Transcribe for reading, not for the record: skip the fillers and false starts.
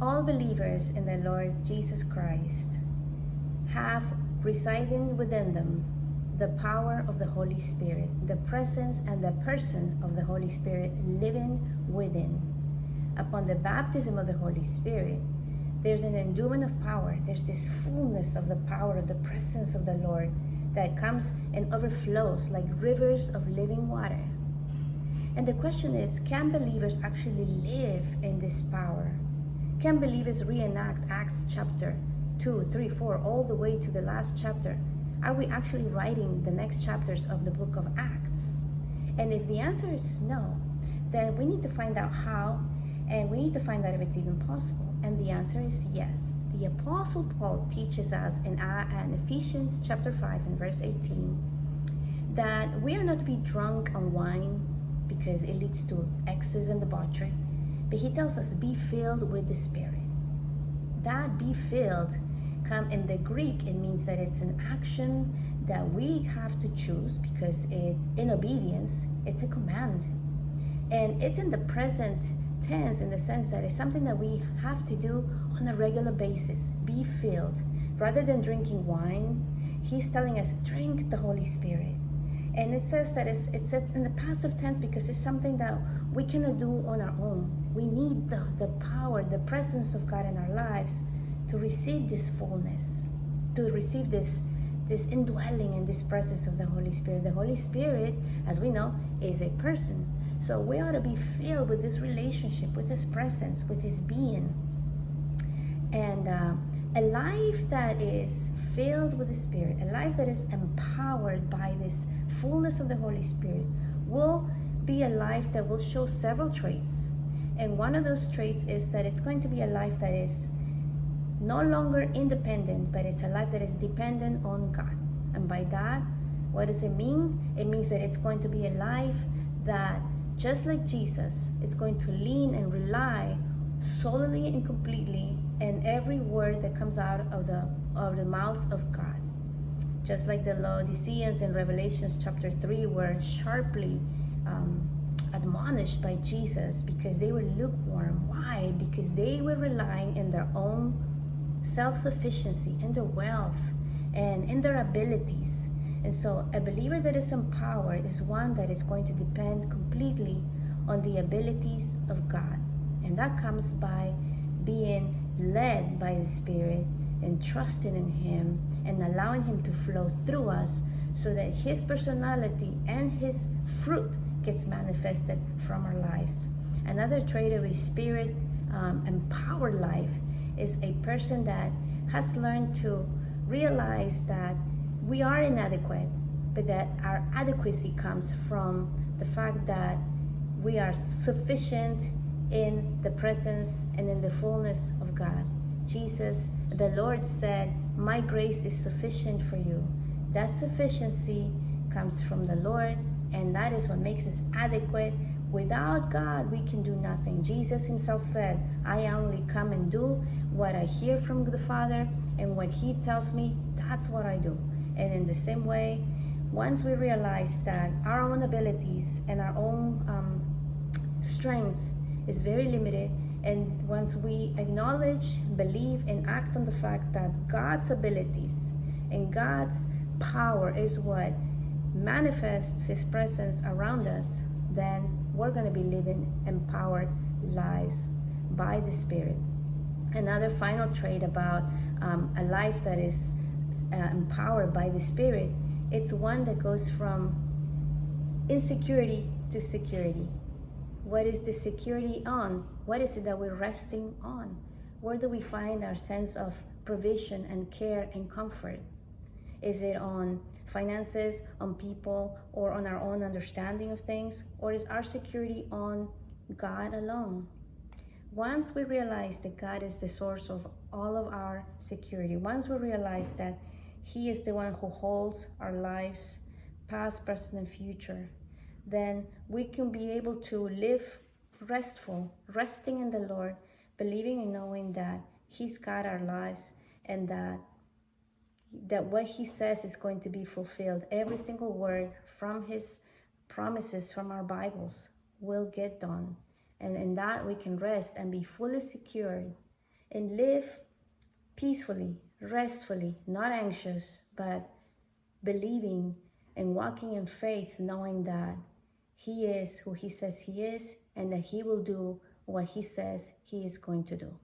All believers in the Lord Jesus Christ have residing within them the power of the Holy Spirit, the presence and the person of the Holy Spirit living within. Upon the baptism of the Holy Spirit, there's an endowment of power. There's this fullness of the power of the presence of the Lord that comes and overflows like rivers of living water. And the question is, can believers actually live in this power? Can believers reenact Acts chapter 2, 3, 4, all the way to the last chapter? Are we actually writing the next chapters of the book of Acts? And if the answer is no, then we need to find out how, and we need to find out if it's even possible. And the answer is yes. The Apostle Paul teaches us in Ephesians chapter 5 and verse 18 that we are not to be drunk on wine because it leads to excess and debauchery, but he tells us be filled with the Spirit. That be filled come in the Greek, it means that it's an action that we have to choose because it's in obedience, it's a command. And it's in the present tense in the sense that it's something that we have to do on a regular basis. Be filled. Rather than drinking wine, he's telling us drink the Holy Spirit. And it says that it's in the passive tense because it's something that we cannot do on our own. We need the power, the presence of God in our lives to receive this fullness, to receive this indwelling and this presence of the Holy Spirit. The Holy Spirit, as we know, is a person. So we ought to be filled with this relationship, with his presence, with his being. And a life that is filled with the Spirit, a life that is empowered by this fullness of the Holy Spirit, will be a life that will show several traits. And one of those traits is that it's going to be a life that is no longer independent, but it's a life that is dependent on God. And by that, what does it mean? It means that it's going to be a life that, just like Jesus, is going to lean and rely solely and completely in every word that comes out of the mouth of God. Just like the Laodiceans in Revelations chapter 3 were sharply admonished by Jesus because they were lukewarm. Why? Because they were relying in their own self-sufficiency, in their wealth, and in their abilities. And so a believer that is empowered is one that is going to depend completely on the abilities of God. And that comes by being led by the Spirit and trusting in him and allowing him to flow through us so that his personality and his fruit gets manifested from our lives. Another trait of a Spirit empowered life is a person that has learned to realize that we are inadequate, but that our adequacy comes from the fact that we are sufficient in the presence and in the fullness of God. Jesus, the Lord said, my grace is sufficient for you. That sufficiency comes from the Lord, and that is what makes us adequate. Without God, we can do nothing. Jesus himself said, I only come and do what I hear from the Father, and what he tells me, that's what I do. And in the same way, once we realize that our own abilities and our own strength is very limited, and once we acknowledge, believe, and act on the fact that God's abilities and God's power is what manifests his presence around us, then we're going to be living empowered lives by the Spirit. Another final trait about a life that is empowered by the Spirit, it's one that goes from insecurity to security. What is the security on? What is it that we're resting on? Where do we find our sense of provision and care and comfort? Is it on finances, on people, or on our own understanding of things? Or is our security on God alone? Once we realize that God is the source of all of our security, once we realize that he is the one who holds our lives, past, present, and future, then we can be able to live resting in the Lord, believing and knowing that he's got our lives, and that what he says is going to be fulfilled. Every single word from his promises from our Bibles will get done. And in that we can rest and be fully secured and live peacefully, restfully, not anxious, but believing and walking in faith, knowing that He is who He says He is and that He will do what He says He is going to do.